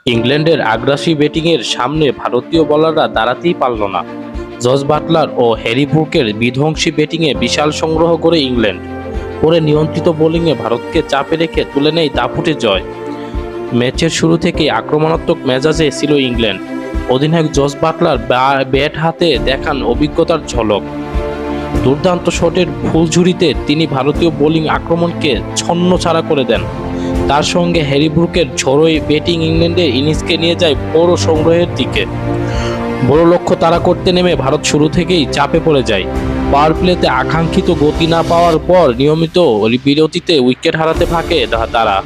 ইংল্যান্ডের আগ্রাসী ব্যাটিংয়ের সামনে ভারতীয় বোলাররা দাঁড়াতেই পারল না। জস বাটলার ও হ্যারি ব্রুকের বিধ্বংসী ব্যাটিংয়ে বিশাল সংগ্রহ করে ইংল্যান্ড পরে নিয়ন্ত্রিত বোলিংয়ে ভারতকে চাপে রেখে তুলে নেয় দাপুটে জয়। ম্যাচের শুরু থেকেই আক্রমণাত্মক মেজাজে ছিল ইংল্যান্ড। অধিনায়ক জস বাটলার ব্যাট হাতে দেখান অভিজ্ঞতার ঝলক। দুর্দান্ত শটের ফুলঝুরিতে তিনি ভারতীয় বোলিং আক্রমণকে ছন্নছাড়া করে দেন। তার সঙ্গে হ্যারি ব্রুকের ঝড়োই ব্যাটিং ইংল্যান্ডের ইনিংসকে নিয়ে যায় বড় সংগ্রহের দিকে। বড় লক্ষ্য তাড়া করতে নেমে ভারত শুরু থেকেই চাপে পড়ে যায়। পাওয়ার প্লেতে আকাঙ্ক্ষিত গতি না পাওয়ার পর নিয়মিত বিরতিতে উইকেট হারাতে থাকে তারা।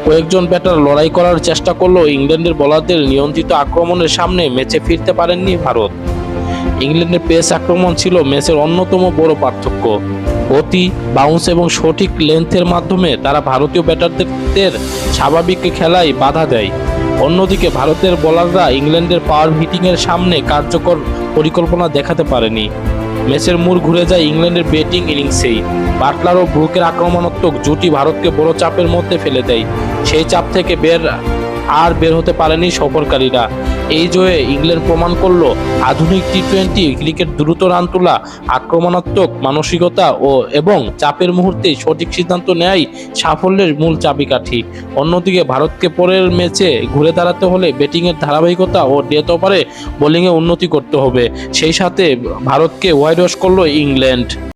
কয়েকজন ব্যাটার লড়াই করার চেষ্টা করলেও ইংল্যান্ডের বোলারদের নিয়ন্ত্রিত আক্রমণের সামনে ম্যাচে ফিরতে পারেননি ভারত। ইংল্যান্ডের পেস আক্রমণ ছিল ম্যাচের অন্যতম বড় পার্থক্য। গতি, বাউন্স এবং সঠিক লেন্থের মাধ্যমে তারা ভারতীয় ব্যাটারদের স্বাভাবিক খেলায় বাধা দেয়। অন্যদিকে ভারতের বোলাররা ইংল্যান্ডের পাওয়ার হিটিংয়ের সামনে কার্যকর পরিকল্পনা দেখাতে পারেনি। ম্যাচের মোড় ঘুরে যায় ইংল্যান্ডের ব্যাটিং ইনিংসেই। বাটলার ও ব্রুকের আক্রমণাত্মক জুটি ভারতকে বড় চাপের মধ্যে ফেলে দেয়। সেই চাপ থেকে বের হতে পারেনি সফরকারীরা। এই জয়ে ইংল্যান্ড প্রমাণ করল আধুনিক টি-20 ক্রিকেট দ্রুত রান তোলা, আক্রমণাত্মক মানসিকতা এবং চাপের মুহূর্তে সঠিক সিদ্ধান্ত নেয়াই সাফল্যের মূল চাবিকাঠি। অন্যদিকে ভারতকে পরের ম্যাচে ঘুরে দাঁড়াতে হলে ব্যাটিংয়ের ধারাবাহিকতা ও ডেথ ওভারে বোলিংয়ে উন্নতি করতে হবে। সেই সাথে ভারতকে হোয়াইট ওয়াশ করল ইংল্যান্ড।